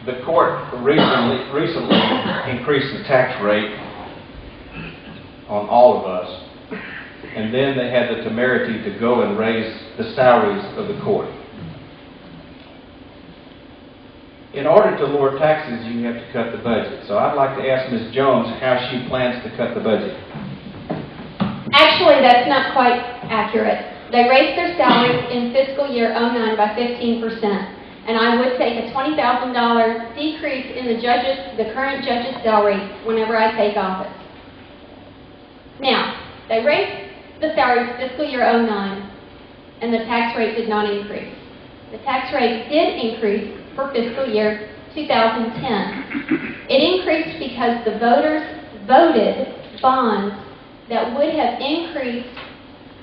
the court recently increased the tax rate on all of us, and then they had the temerity to go and raise the salaries of the court. In order to lower taxes, you have to cut the budget. So I'd like to ask Ms. Jones how she plans to cut the budget. Actually, that's not quite accurate. They raised their salaries in fiscal year 09 by 15%. And I would take a $20,000 decrease in the current judge's salary whenever I take office. Now, they raised the salaries fiscal year 09, and the tax rate did not increase. The tax rate did increase for fiscal year 2010. It increased because the voters voted bonds that would have increased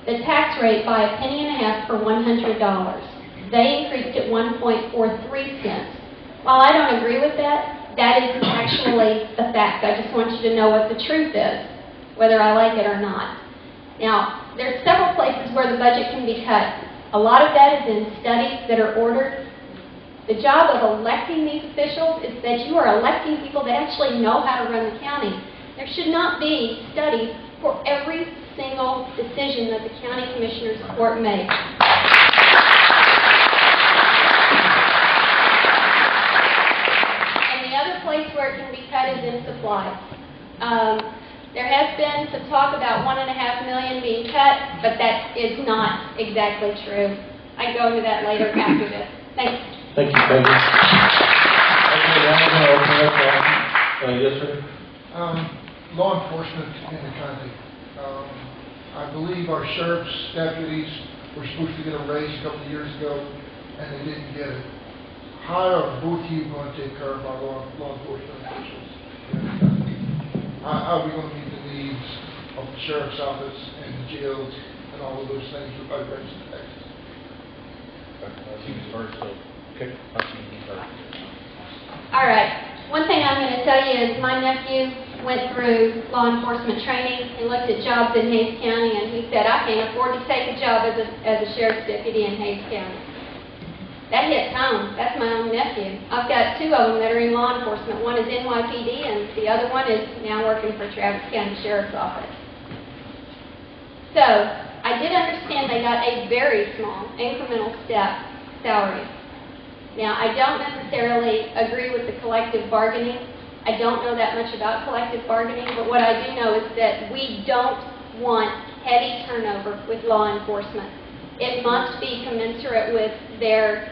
the tax rate by $0.015 for $100. They increased it 1.43 cents. While I don't agree with that, that is actually the fact. I just want you to know what the truth is, whether I like it or not. Now, there's several places where the budget can be cut. A lot of that is in studies that are ordered. The job of electing these officials is that you are electing people that actually know how to run the county. There should not be studies for every single decision that the county commissioners court makes. Place where it can be cut is in supplies. There has been some talk about $1.5 million being cut, but that is not exactly true. I can go into that later after this. Thanks. Thank you, Peggy. Okay, now I'm going to open up yes, sir. Law enforcement in the county. I believe our sheriff's deputies were supposed to get a raise a couple of years ago, and they didn't get it. How are both of you going to take care of our law enforcement officials? How are we going to meet the needs of the sheriff's office and the jails and all of those things with our raising taxes? She was first, so okay. All right. One thing I'm going to tell you is my nephew went through law enforcement training. He looked at jobs in Hays County, and he said, I can't afford to take a job as a sheriff's deputy in Hays County. That hits home. That's my own nephew. I've got two of them that are in law enforcement. One is NYPD, and the other one is now working for Travis County Sheriff's Office. So, I did understand they got a very small, incremental step salary. Now, I don't necessarily agree with the collective bargaining. I don't know that much about collective bargaining, but what I do know is that we don't want heavy turnover with law enforcement. It must be commensurate with their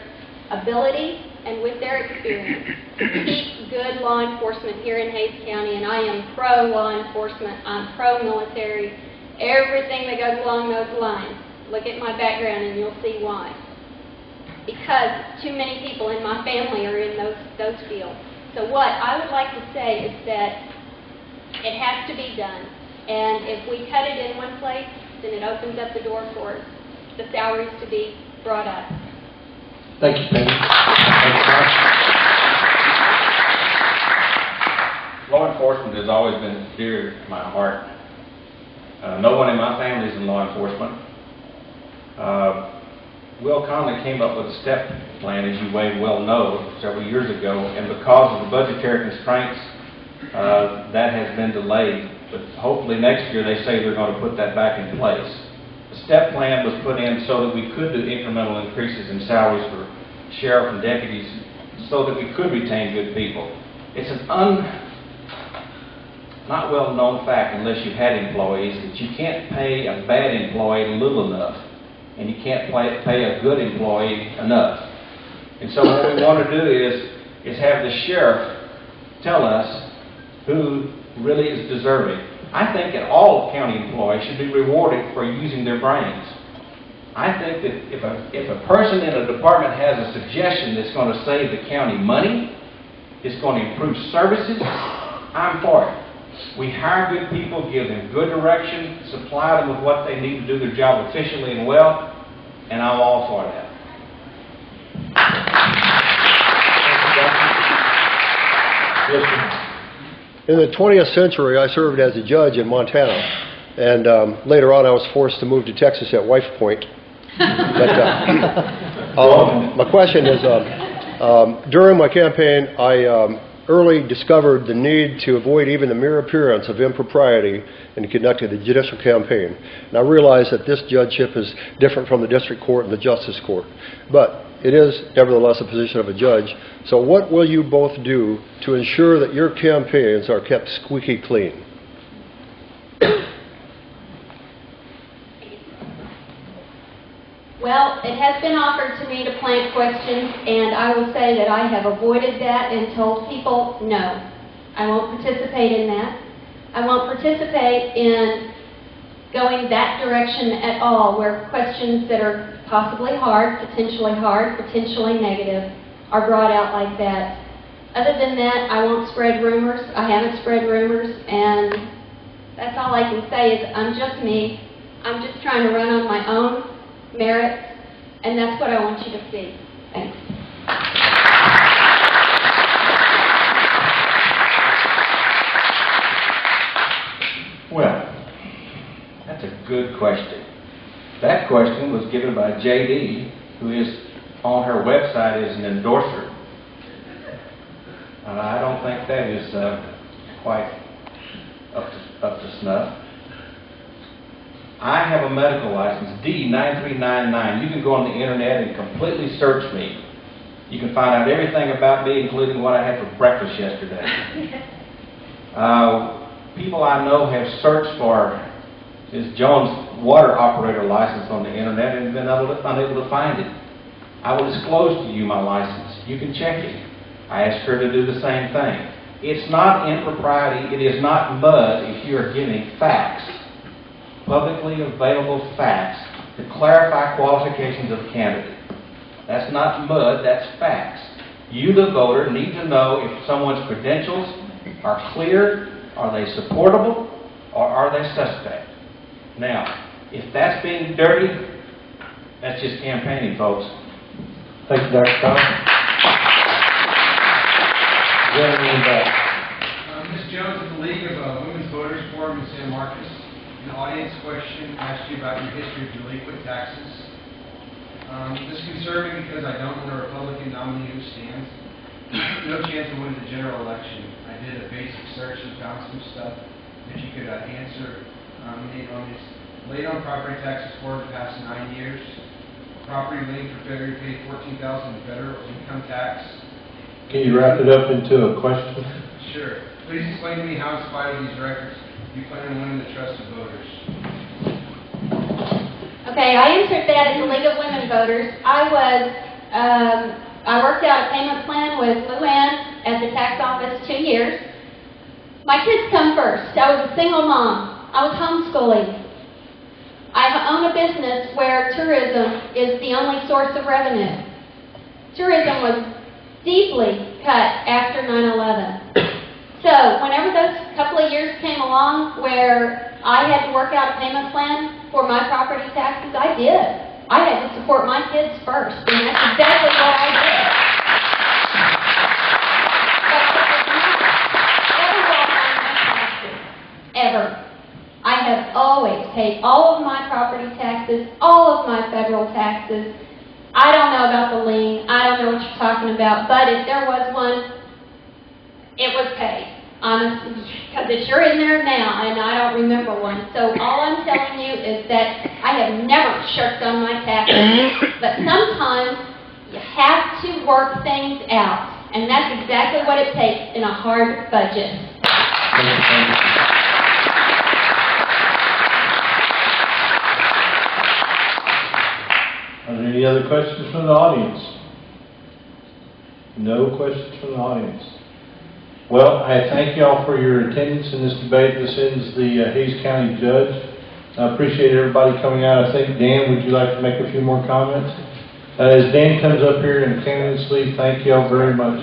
ability and with their experience to keep good law enforcement here in Hays County, and I am pro-law enforcement, I'm pro-military, everything that goes along those lines. Look at my background and you'll see why. Because too many people in my family are in those fields. So what I would like to say is that it has to be done, and if we cut it in one place, then it opens up the door for the salaries to be brought up. Thank you, Peggy. Law enforcement has always been dear to my heart. No one in my family is in law enforcement. Will Conley came up with a step plan, as you may well know, several years ago, and because of the budgetary constraints, that has been delayed. But hopefully next year they say they're going to put that back in place. The step plan was put in so that we could do incremental increases in salaries for sheriff and deputies so that we could retain good people. It's an not well known fact unless you've had employees that you can't pay a bad employee little enough, and you can't pay a good employee enough. And so what we want to do is have the sheriff tell us who really is deserving. I think that all county employees should be rewarded for using their brains. I think that if a person in a department has a suggestion that's going to save the county money, it's going to improve services, I'm for it. We hire good people, give them good direction, supply them with what they need to do their job efficiently and well, and I'm all for that. Yes, sir. In the 20th century, I served as a judge in Montana, and later on I was forced to move to Texas at wife point. But, my question is, During my campaign, I early discovered the need to avoid even the mere appearance of impropriety in conducting the judicial campaign. And I realize that this judgeship is different from the district court and the justice court, but it is nevertheless a position of a judge. So what will you both do to ensure that your campaigns are kept squeaky clean? Well, it has been offered to me to plant questions, and I will say that I have avoided that and told people, no, I won't participate in that. I won't participate in going that direction at all, where questions that are possibly hard, potentially negative, are brought out like that. Other than that, I won't spread rumors. I haven't spread rumors, and that's all I can say is I'm just me. I'm just trying to run on my own merits, and that's what I want you to see. Thanks. Well, that's a good question. That question was given by J.D., who is on her website as an endorser. I don't think that is quite up to snuff. I have a medical license, D9399. You can go on the internet and completely search me. You can find out everything about me, including what I had for breakfast yesterday. People I know have searched for Ms. Jones' water operator license on the internet and been unable to find it. I will disclose to you my license. You can check it. I asked her to do the same thing. It's not impropriety. It is not mud if you are giving facts, publicly available facts, to clarify qualifications of a candidate. That's not mud, that's facts. You, the voter, need to know if someone's credentials are clear, are they supportable, or are they suspect. Now, if that's being dirty, that's just campaigning, folks. Thank you, Dr. Thompson. Ms. Jones of the League of Women's Voters Forum in San Marcos. An audience question asked you about your history of delinquent taxes. This concerns me because I don't know the Republican nominee who stands. No chance of winning the general election. I did a basic search and found some stuff that you could answer. Late on property taxes for the past 9 years. Property lien for failure to pay $14,000 in federal income tax. Can you wrap it up into a question? Sure. Please explain to me how, in spite of these records, you plan on winning the trust of voters. Okay, I answered that at the League of Women Voters. I worked out a payment plan with Luann at the tax office 2 years. My kids come first. I was a single mom. I was homeschooling. I own a business where tourism is the only source of revenue. Tourism was deeply cut after 9/11. So whenever those couple of years came along where I had to work out a payment plan for my property taxes, I did. I had to support my kids first, and that's exactly what I did. But ever walk on my taxes, ever. I have always paid all of my property taxes, all of my federal taxes. I don't know about the lien. I don't know what you're talking about, but if there was one, it was paid, honestly, because it's sure in there now, and I don't remember one. So all I'm telling you is that I have never shirked on my taxes, but sometimes you have to work things out, and that's exactly what it takes in a hard budget. Are there any other questions from the audience? No questions from the audience. Well, I thank you all for your attendance in this debate. This ends the Hays County Judge. I appreciate everybody coming out. I think, Dan, would you like to make a few more comments? As Dan comes up here and candidates leave, thank you all very much.